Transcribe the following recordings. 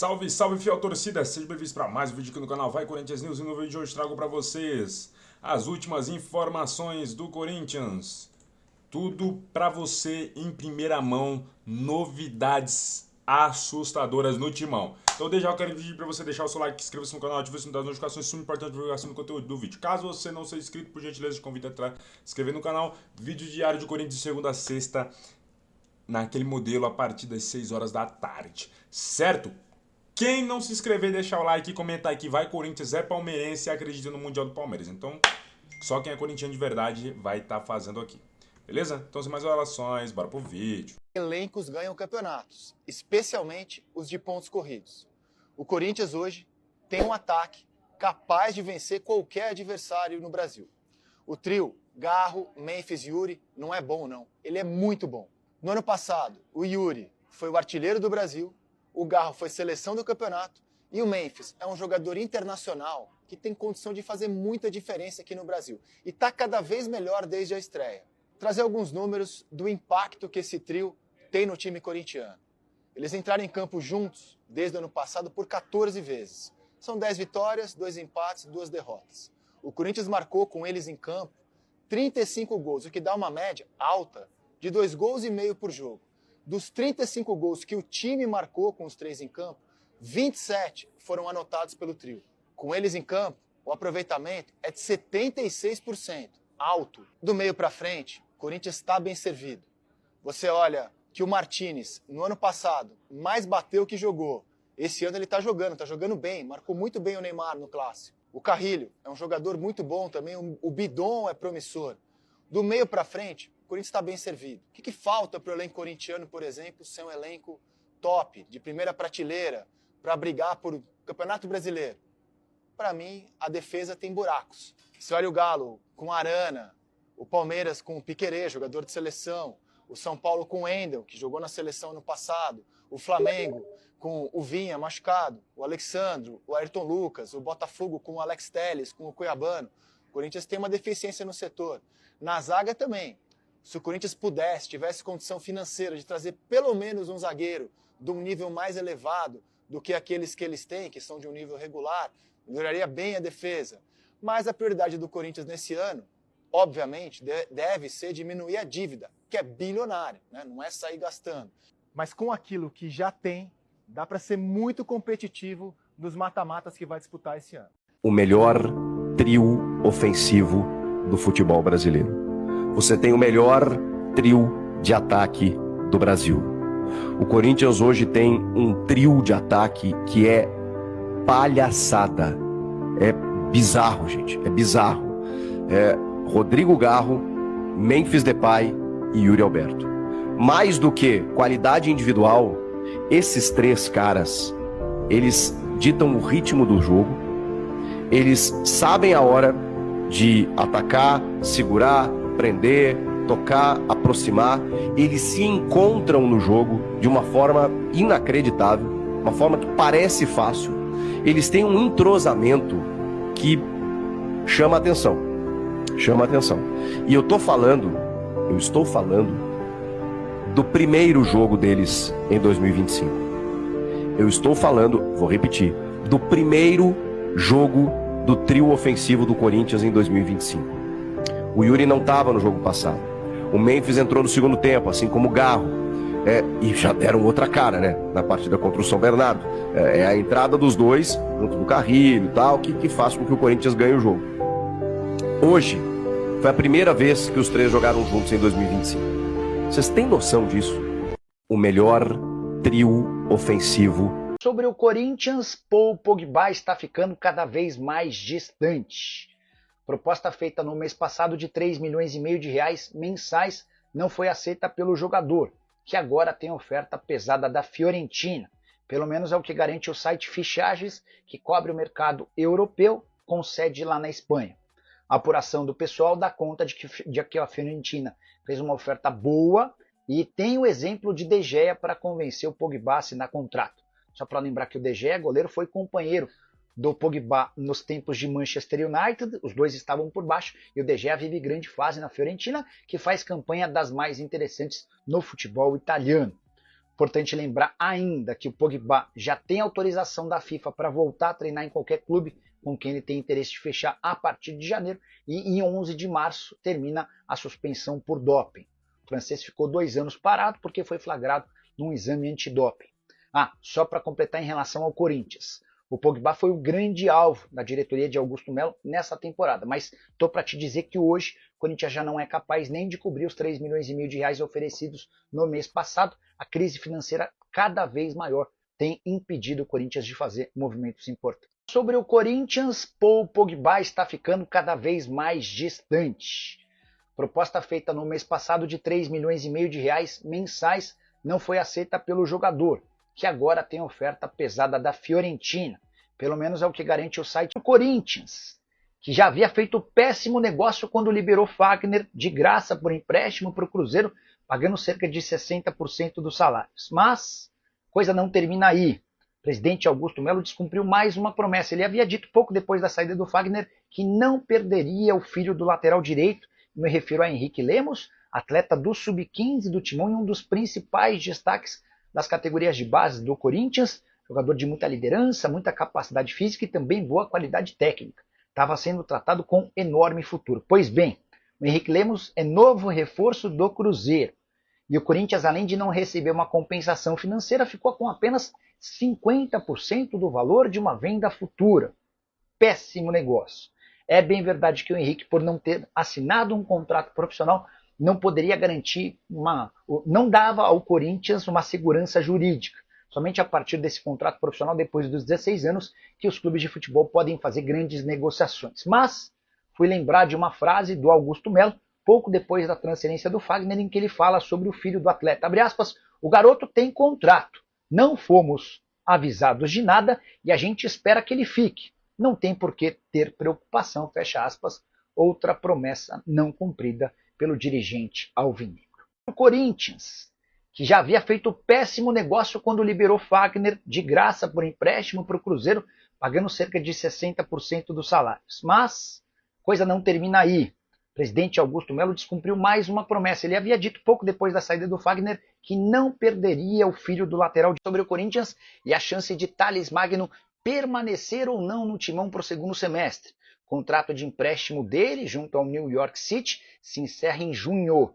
Salve, salve, fiel torcida! Sejam bem-vindos para mais um vídeo aqui no canal Vai Corinthians News e no vídeo de hoje trago para vocês as últimas informações do Corinthians. Tudo para você em primeira mão, novidades assustadoras no timão. Então desde já eu quero pedir para você deixar o seu like, inscreva-se no canal, ative o sininho das notificações, isso é muito importante para a divulgação do conteúdo do vídeo. Caso você não seja inscrito, por gentileza, te convido a se inscrever no canal. Vídeo diário de Corinthians de segunda a sexta, naquele modelo a partir das 6 horas da tarde, certo? Quem não se inscrever, deixar o like e comentar aqui, vai Corinthians, é palmeirense e acredita no Mundial do Palmeiras. Então, só quem é corintiano de verdade vai estar fazendo aqui. Beleza? Então, sem mais relações, bora pro vídeo. Elencos ganham campeonatos, especialmente os de pontos corridos. O Corinthians hoje tem um ataque capaz de vencer qualquer adversário no Brasil. O trio Garro, Memphis e Yuri não é bom não, ele é muito bom. No ano passado, o Yuri foi o artilheiro do Brasil, o Garro foi seleção do campeonato e o Memphis é um jogador internacional que tem condição de fazer muita diferença aqui no Brasil. E está cada vez melhor desde a estreia. Trazer alguns números do impacto que esse trio tem no time corintiano. Eles entraram em campo juntos desde o ano passado por 14 vezes. São 10 vitórias, 2 empates, 2 derrotas. O Corinthians marcou com eles em campo 35 gols, o que dá uma média alta de 2,5 gols por jogo. Dos 35 gols que o time marcou com os 3 em campo, 27 foram anotados pelo trio. Com eles em campo, o aproveitamento é de 76%, alto. Do meio para frente, o Corinthians está bem servido. Você olha que o Martínez, no ano passado, mais bateu que jogou. Esse ano ele está jogando bem, marcou muito bem o Neymar no Clássico. O Carrilho é um jogador muito bom também, o Bidon é promissor. Do meio para frente, o Corinthians está bem servido. O que falta para o elenco corintiano, por exemplo, ser um elenco top, de primeira prateleira, para brigar por Campeonato Brasileiro? Para mim, a defesa tem buracos. Você olha o Galo com Arana, o Palmeiras com o Piquerez, jogador de seleção, o São Paulo com o Wendel, que jogou na seleção no passado, o Flamengo com o Vinha machucado, o Alexandro, o Ayrton Lucas, o Botafogo com o Alex Telles, com o Cuiabano. O Corinthians tem uma deficiência no setor. Na zaga também. Se o Corinthians pudesse, tivesse condição financeira de trazer pelo menos um zagueiro de um nível mais elevado do que aqueles que eles têm, que são de um nível regular, melhoraria bem a defesa. Mas a prioridade do Corinthians nesse ano, obviamente, deve ser diminuir a dívida, que é bilionária, né? Não é sair gastando. Mas com aquilo que já tem, dá para ser muito competitivo nos mata-matas que vai disputar esse ano. O melhor trio ofensivo do futebol brasileiro. Você tem o melhor trio de ataque do Brasil. O Corinthians hoje tem um trio de ataque que é palhaçada. É bizarro, gente. É bizarro. É Rodrigo Garro, Memphis Depay e Yuri Alberto. Mais do que qualidade individual, esses 3 caras, eles ditam o ritmo do jogo. Eles sabem a hora de atacar, segurar, prender, tocar, aproximar. Eles se encontram no jogo de uma forma inacreditável, uma forma que parece fácil. Eles têm um entrosamento que chama atenção. Chama atenção. E eu estou falando do primeiro jogo deles em 2025. Eu estou falando, vou repetir, do primeiro jogo do trio ofensivo do Corinthians em 2025. O Yuri não estava no jogo passado. O Memphis entrou no segundo tempo, assim como o Garro. E já deram outra cara, né? Na partida contra o São Bernardo. É a entrada dos dois, junto do Carrilho e tal, que faz com que o Corinthians ganhe o jogo. Hoje, foi a primeira vez que os 3 jogaram juntos em 2025. Vocês têm noção disso? O melhor trio ofensivo. Sobre o Corinthians, Paul Pogba está ficando cada vez mais distante. Proposta feita no mês passado de 3,5 milhões de reais mensais não foi aceita pelo jogador, que agora tem oferta pesada da Fiorentina. Pelo menos é o que garante o site Fichagens, que cobre o mercado europeu, com sede lá na Espanha. A apuração do pessoal dá conta de que a Fiorentina fez uma oferta boa e tem o exemplo de De Gea para convencer o Pogba a assinar contrato. Só para lembrar que o De Gea, goleiro, foi companheiro do Pogba nos tempos de Manchester United, os dois estavam por baixo, e o De Gea vive grande fase na Fiorentina, que faz campanha das mais interessantes no futebol italiano. Importante lembrar ainda que o Pogba já tem autorização da FIFA para voltar a treinar em qualquer clube com quem ele tem interesse de fechar a partir de janeiro, e em 11 de março termina a suspensão por doping. O francês ficou 2 anos parado porque foi flagrado num exame antidoping. Só para completar em relação ao Corinthians. O Pogba foi o grande alvo da diretoria de Augusto Melo nessa temporada, mas estou para te dizer que hoje o Corinthians já não é capaz nem de cobrir os 3,5 milhões de reais oferecidos no mês passado. A crise financeira cada vez maior tem impedido o Corinthians de fazer movimentos importantes. Sobre o Corinthians, Paul Pogba está ficando cada vez mais distante. Proposta feita no mês passado de 3,5 milhões de reais mensais não foi aceita pelo jogador, que agora tem oferta pesada da Fiorentina. Pelo menos é o que garante o site do Corinthians, que já havia feito péssimo negócio quando liberou Fagner de graça por empréstimo para o Cruzeiro, pagando cerca de 60% dos salários. Mas coisa não termina aí. O presidente Augusto Melo descumpriu mais uma promessa. Ele havia dito pouco depois da saída do Fagner que não perderia o filho do lateral direito. Me refiro a Henrique Lemos, atleta do Sub-15 do Timão e um dos principais destaques das categorias de base do Corinthians, jogador de muita liderança, muita capacidade física e também boa qualidade técnica. Estava sendo tratado com enorme futuro. Pois bem, o Henrique Lemos é novo reforço do Cruzeiro. E o Corinthians, além de não receber uma compensação financeira, ficou com apenas 50% do valor de uma venda futura. Péssimo negócio. É bem verdade que o Henrique, por não ter assinado um contrato profissional, não poderia garantir não dava ao Corinthians uma segurança jurídica. Somente a partir desse contrato profissional, depois dos 16 anos, que os clubes de futebol podem fazer grandes negociações. Mas fui lembrar de uma frase do Augusto Melo, pouco depois da transferência do Fagner, em que ele fala sobre o filho do atleta. Abre aspas, o garoto tem contrato, não fomos avisados de nada e a gente espera que ele fique. Não tem por que ter preocupação, fecha aspas, outra promessa não cumprida pelo dirigente alvinegro. O Corinthians, que já havia feito péssimo negócio quando liberou Fagner de graça por empréstimo para o Cruzeiro, pagando cerca de 60% dos salários. Mas coisa não termina aí. O presidente Augusto Melo descumpriu mais uma promessa. Ele havia dito pouco depois da saída do Fagner que não perderia o filho do lateral. Sobre o Corinthians e a chance de Thales Magno permanecer ou não no timão para o segundo semestre. O contrato de empréstimo dele junto ao New York City se encerra em junho.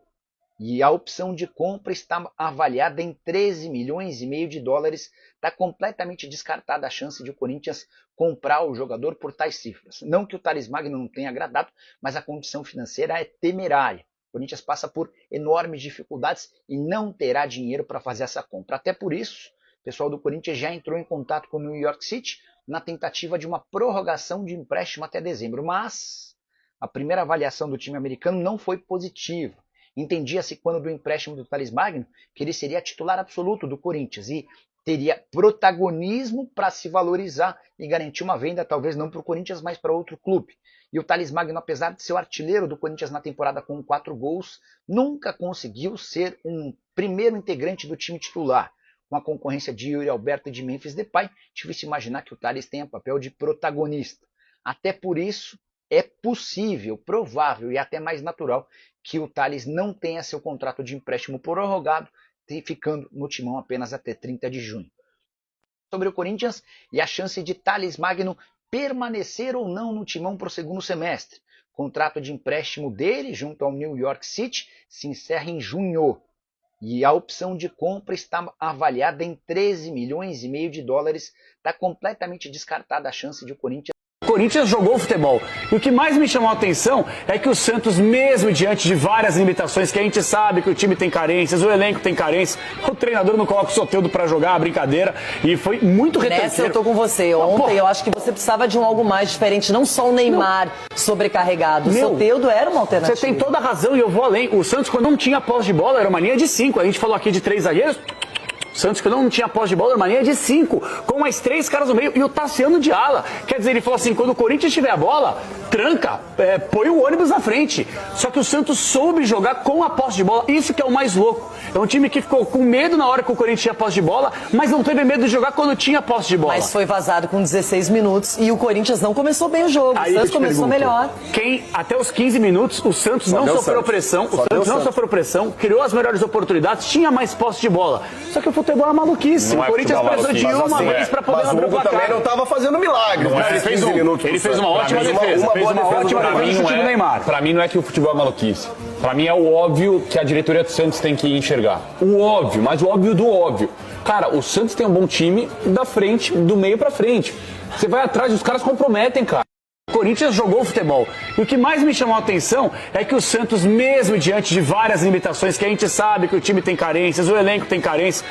E a opção de compra está avaliada em 13,5 milhões de dólares. Está completamente descartada a chance de o Corinthians comprar o jogador por tais cifras. Não que o Thales Magno não tenha agradado, mas a condição financeira é temerária. O Corinthians passa por enormes dificuldades e não terá dinheiro para fazer essa compra. Até por isso, o pessoal do Corinthians já entrou em contato com o New York City na tentativa de uma prorrogação de empréstimo até dezembro. Mas a primeira avaliação do time americano não foi positiva. Entendia-se quando do empréstimo do Thales Magno que ele seria titular absoluto do Corinthians e teria protagonismo para se valorizar e garantir uma venda, talvez não para o Corinthians, mas para outro clube. E o Thales Magno, apesar de ser o artilheiro do Corinthians na temporada com 4 gols, nunca conseguiu ser um primeiro integrante do time titular. Com a concorrência de Yuri Alberto e de Memphis Depay, difícil imaginar que o Thales tenha papel de protagonista. Até por isso, é possível, provável e até mais natural que o Thales não tenha seu contrato de empréstimo prorrogado, ficando no timão apenas até 30 de junho. Sobre o Corinthians e a chance de Thales Magno permanecer ou não no timão para o segundo semestre. O contrato de empréstimo dele junto ao New York City se encerra em junho. E a opção de compra está avaliada em 13,5 milhões de dólares. Está completamente descartada a chance de o Corinthians. O Corinthians jogou futebol. E o que mais me chamou a atenção é que o Santos, mesmo diante de várias limitações, que a gente sabe que o time tem carências, o elenco tem carências, o treinador não coloca o Soteldo pra jogar, brincadeira, e foi muito retranqueiro. Nessa eu tô com você. Ontem eu acho que você precisava de algo mais diferente, não só o Neymar sobrecarregado. O Soteldo era uma alternativa. Você tem toda a razão e eu vou além. O Santos, quando não tinha posse de bola, era uma linha de 5. A gente falou aqui de 3 zagueiros. Santos, que não tinha posse de bola, era uma linha de 5, com mais 3 caras no meio e o Tassiano de ala. Quer dizer, ele falou assim, quando o Corinthians tiver a bola, tranca, põe o ônibus na frente. Só que o Santos soube jogar com a posse de bola, isso que é o mais louco. É um time que ficou com medo na hora que o Corinthians tinha posse de bola, mas não teve medo de jogar quando tinha posse de bola. Mas foi vazado com 16 minutos e o Corinthians não começou bem o jogo. Aí o Santos começou melhor. Até os 15 minutos, o Santos não sofreu pressão, criou as melhores oportunidades, tinha mais posse de bola. Só que o futebol futebol é maluquice. Não o é Corinthians futebol precisou de maluquice, uma mas vez pra poder Mas o abrir o Hugo placar. também não estava fazendo milagre. Não, ele fez uma ótima defesa. Fez uma ótima defesa do time do Neymar. Pra mim não é que o futebol é maluquice. Pra mim é o óbvio que a diretoria do Santos tem que enxergar. O óbvio, mas o óbvio do óbvio. Cara, o Santos tem um bom time da frente, do meio pra frente. Você vai atrás, os caras comprometem, cara. O Corinthians jogou futebol. E o que mais me chamou a atenção é que o Santos, mesmo diante de várias limitações, que a gente sabe que o time tem carências, o elenco tem carências,